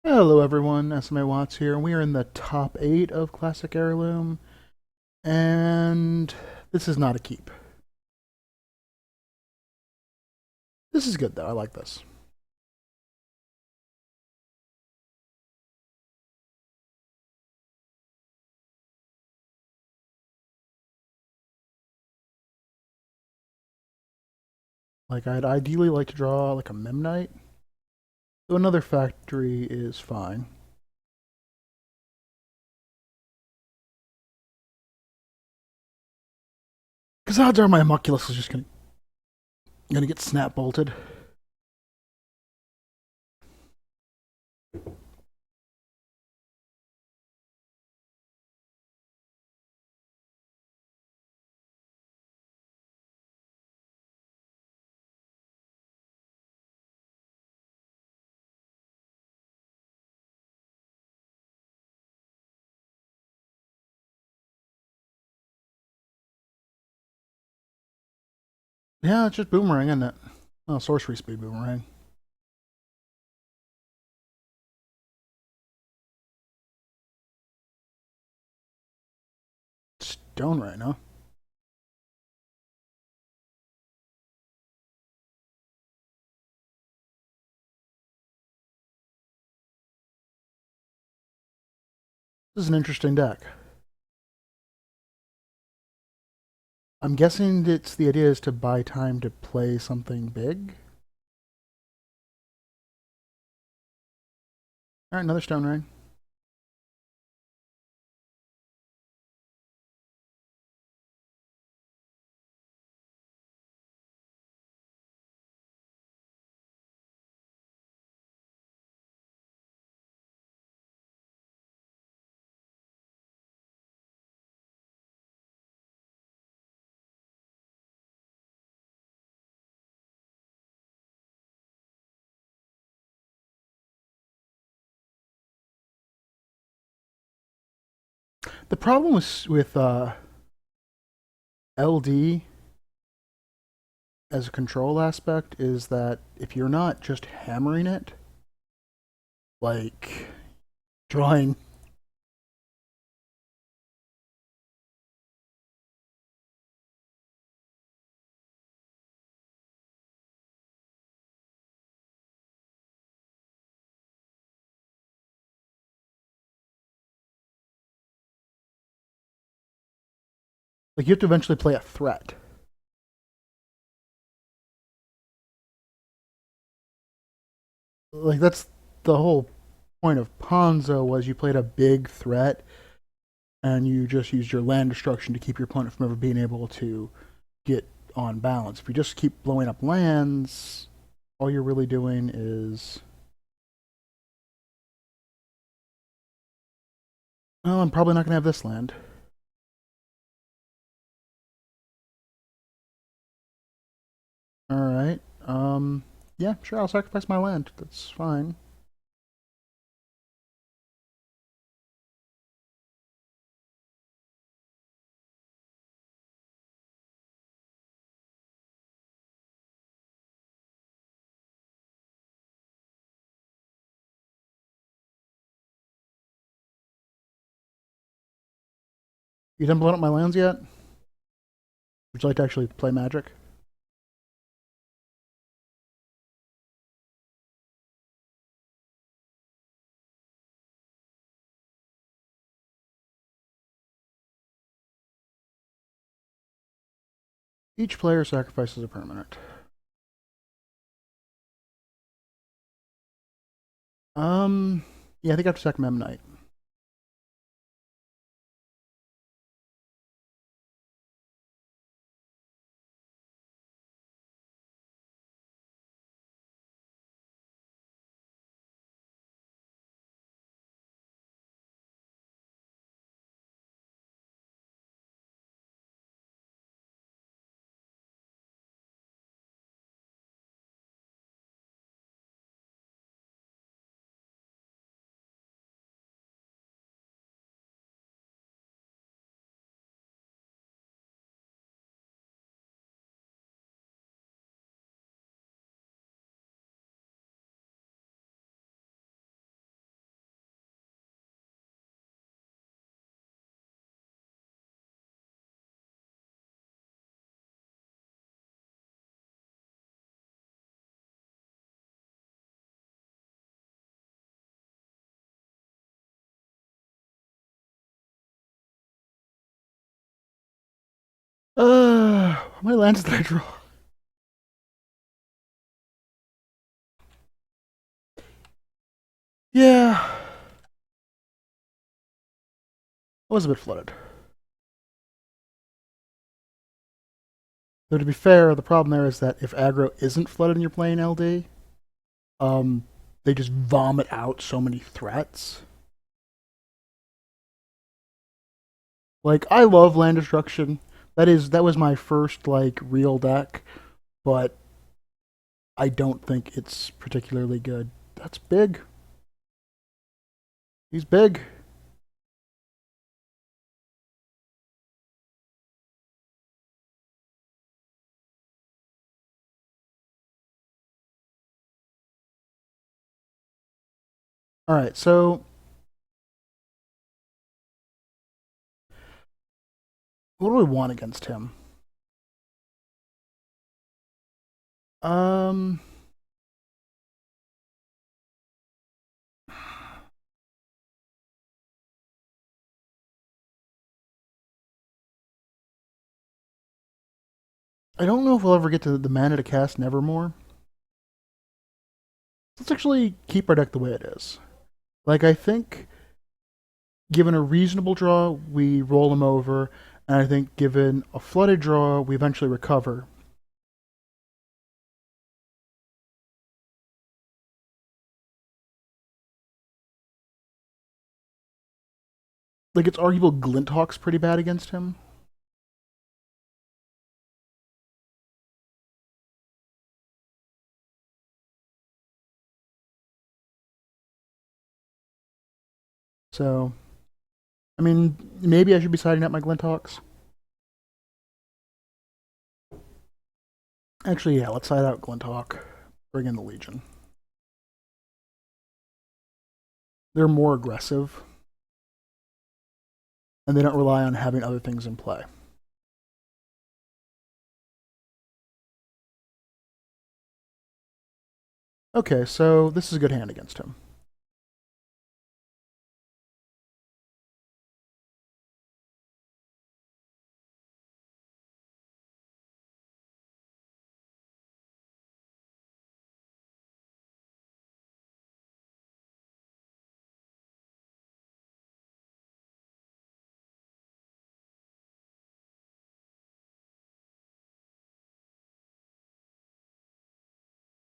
Hello everyone, SMA Watts here, and we are in the top 8 of Classic Heirloom, and this is not a keep. This is good though, I like this. Like, I'd ideally like to draw like a Memnite, so another factory is fine. Because odds are my homunculus is just gonna get snap bolted. Yeah, it's just boomerang, isn't it? Oh, sorcery speed boomerang. Stone right now. This is an interesting deck. I'm guessing it's the idea is to buy time to play something big. Alright, another stone ring. The problem with LD as a control aspect is that if you're not just hammering it, like drawing, like you have to eventually play a threat. Like that's the whole point of Ponzo was you played a big threat and you just used your land destruction to keep your opponent from ever being able to get on balance. If you just keep blowing up lands, all you're really doing is, oh, I'm probably not going to have this land. All right. Yeah, sure, I'll sacrifice my land. That's fine. You done blowing up my lands yet? Would you like to actually play Magic? Each player sacrifices a permanent. Um, yeah, I think I have to sack Memnite. How many lands did I draw? Yeah, I was a bit flooded. Though to be fair, the problem there is that if aggro isn't flooded and you're playing LD, um, they just vomit out so many threats. Like I love land destruction. That was my first like real deck, but I don't think it's particularly good. That's big. He's big. All right, so what do we want against him? Um, I don't know if we'll ever get to the mana to cast Nevermore. Let's actually keep our deck the way it is. Like I think, given a reasonable draw, we roll him over, and I think given a flooded draw, we eventually recover. Like it's arguable Glinthawk's pretty bad against him. So, I mean, maybe I should be siding up my Glinthawks. Actually, yeah, let's side out Glinthawk. Bring in the Legion. They're more aggressive, and they don't rely on having other things in play. Okay, so this is a good hand against him.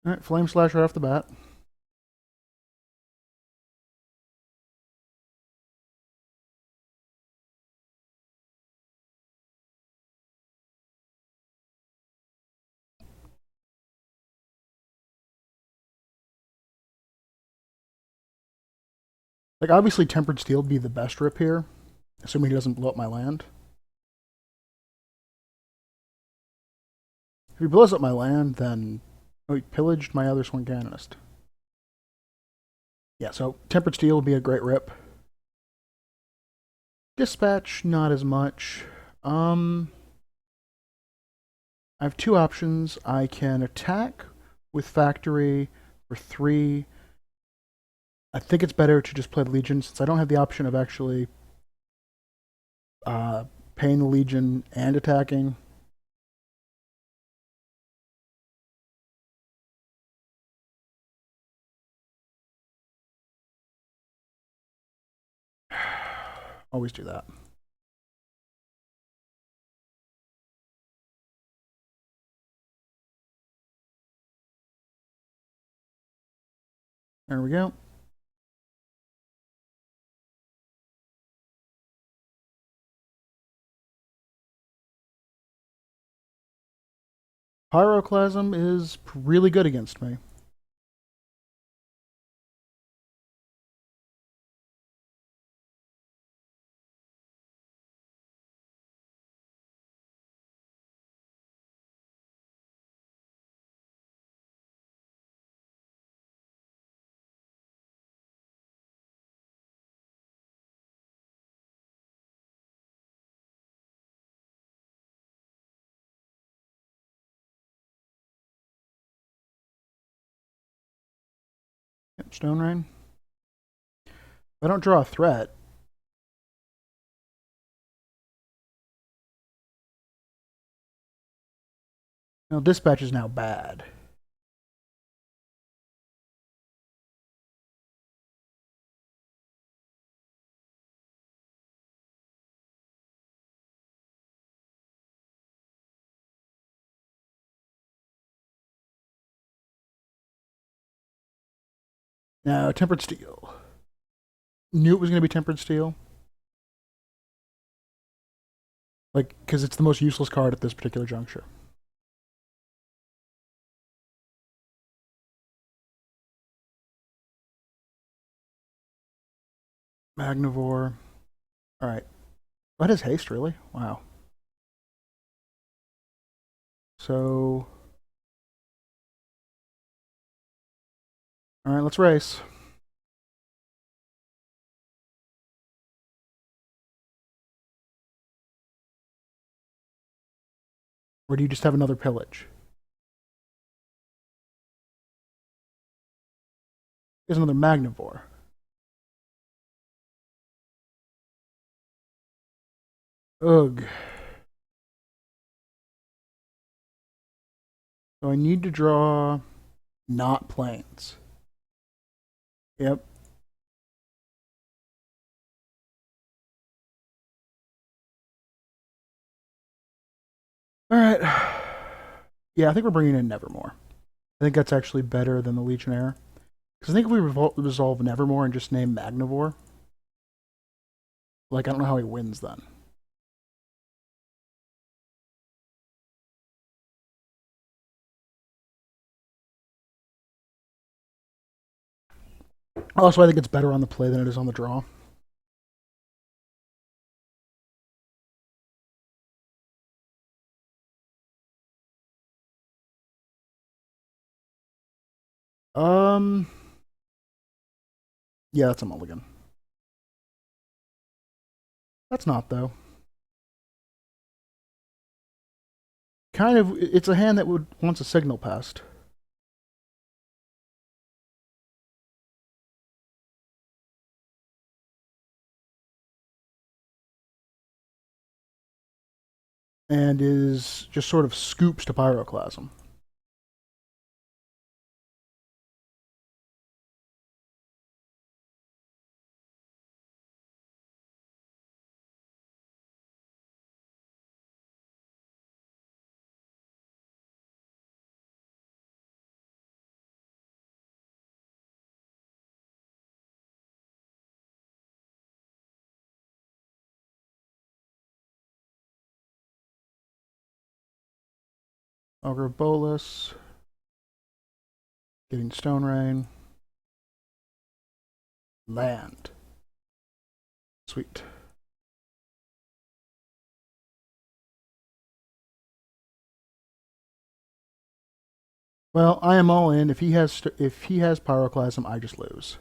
All right, Flame Slash right off the bat. Like, obviously, Tempered Steel would be the best rip here, assuming he doesn't blow up my land. If he blows up my land, then oh, he pillaged my other Swing Canonist. Yeah, so Tempered Steel would be a great rip. Dispatch, not as much. I have two options. I can attack with Factory for 3. I think it's better to just play the Legion since I don't have the option of actually paying the Legion and attacking. Always do that. There we go. Pyroclasm is really good against me. Yep, Stone Rain. If I don't draw a threat, Now, dispatch is now bad. Now, Tempered Steel. Knew it was going to be Tempered Steel. Like, because it's the most useless card at this particular juncture. Magnivore. Alright. What is haste, really? Wow. So. Alright, let's race. Or do you just have another pillage? There's another Magnivore. Ugh. So I need to draw not planes. Yep. Alright. Yeah, I think we're bringing in Nevermore. I think that's actually better than the Legionnaire. Because I think if we resolve Nevermore and just name Magnivore, like, I don't know how he wins then. Also, I think it's better on the play than it is on the draw. Yeah, that's a mulligan. That's not, though. Kind of, it's a hand that would wants a signal pest. And is just sort of scoops to Pyroclasm. Augur of Bolus. Getting Stone Rain. Land. Sweet. Well, I am all in. If he has Pyroclasm, I just lose.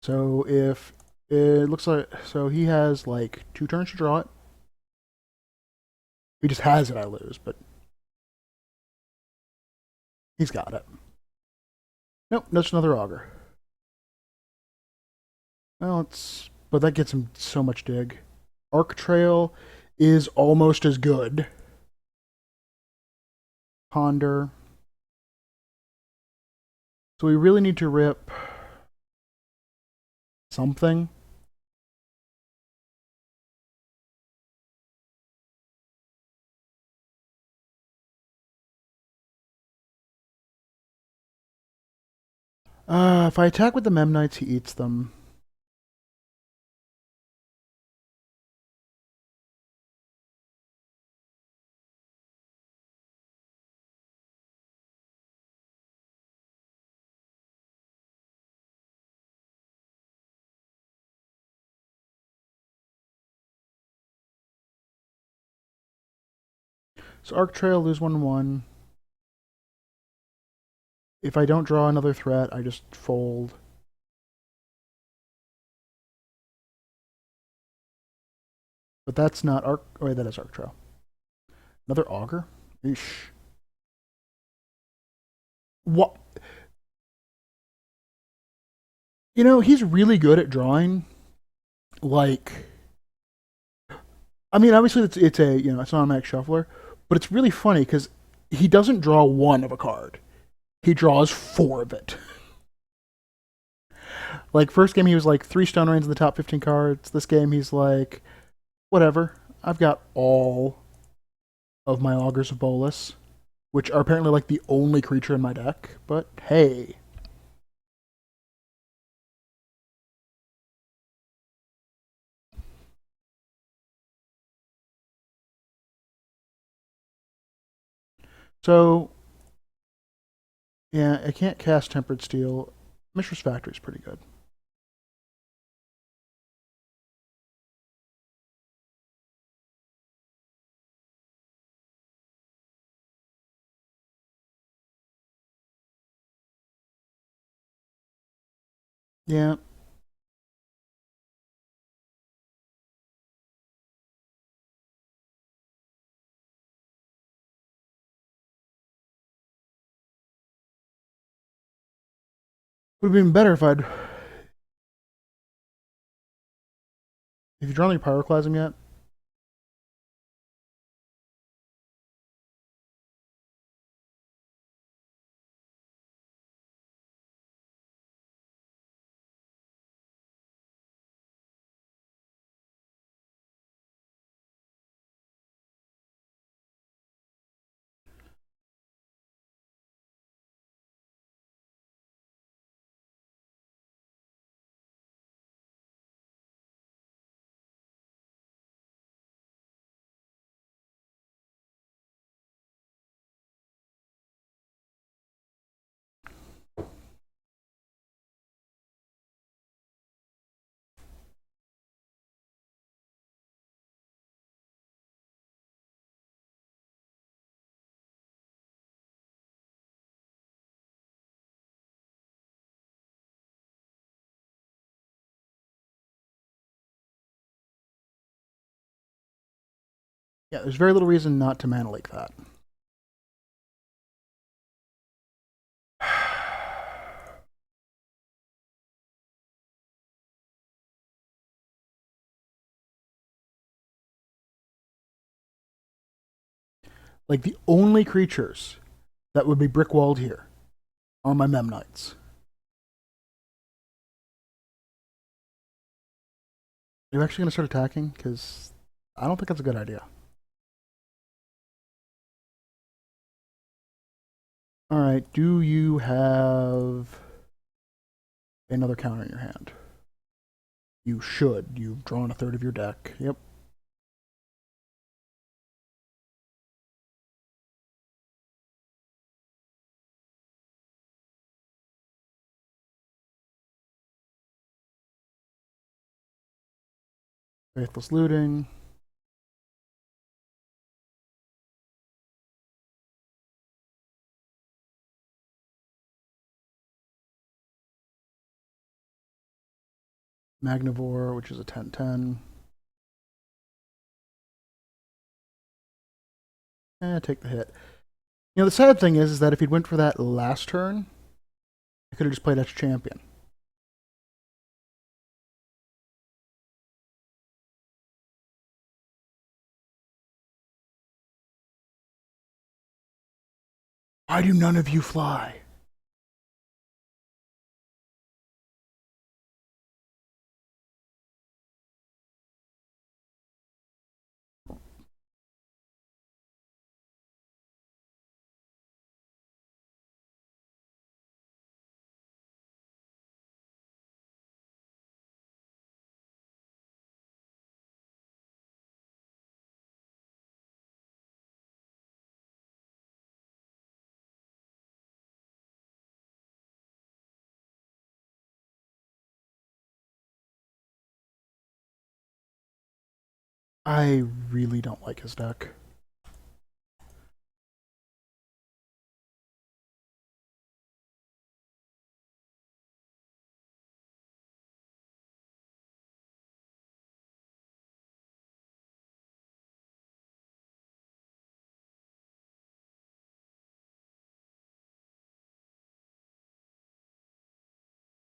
So if it looks like he has like 2 turns to draw it. If he just has it, I lose, but he's got it. Nope, that's another Augur. Well, but that gets him so much dig. Arc Trail is almost as good. Ponder. So we really need to rip something. If I attack with the Memnites, he eats them. So Arc Trail, lose 1/1. If I don't draw another threat, I just fold. But that's not Arc. Oh, wait, that is Arc Trail. Another Augur? Eesh. What? You know, he's really good at drawing, like, I mean, obviously it's a it's an automatic shuffler, but it's really funny because he doesn't draw one of a card. He draws four of it. Like first game he was like three stone rains in the top 15 cards. This game he's like, whatever. I've got all of my augurs of Bolus, which are apparently like the only creature in my deck. But hey, so yeah, I can't cast Tempered Steel. Mishra's Factory is pretty good. Yeah, would have been better if you drawn any Pyroclasm yet. Yeah, there's very little reason not to Mana Leak that. Like the only creatures that would be brick walled here are my Memnites. Are you actually going to start attacking? Because I don't think that's a good idea. All right. Do you have another counter in your hand? You should. You've drawn a third of your deck. Yep. Faithless Looting. Magnivore, which is a 10/10. Take the hit. The sad thing is that if he'd went for that last turn, I could have just played Etch Champion. Why do none of you fly? I really don't like his deck.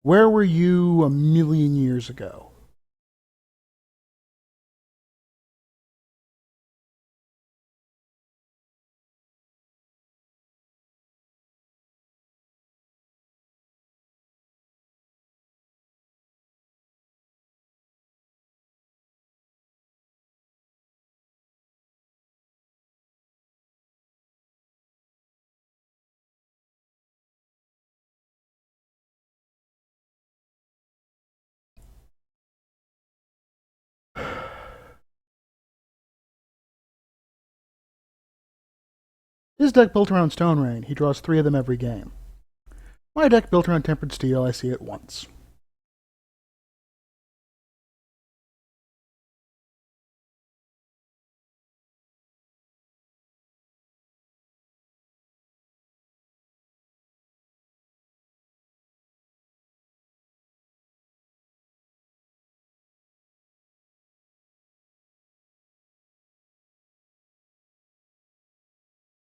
Where were you a million years ago? His deck built around Stone Rain. He draws 3 of them every game. My deck built around Tempered Steel, I see it once.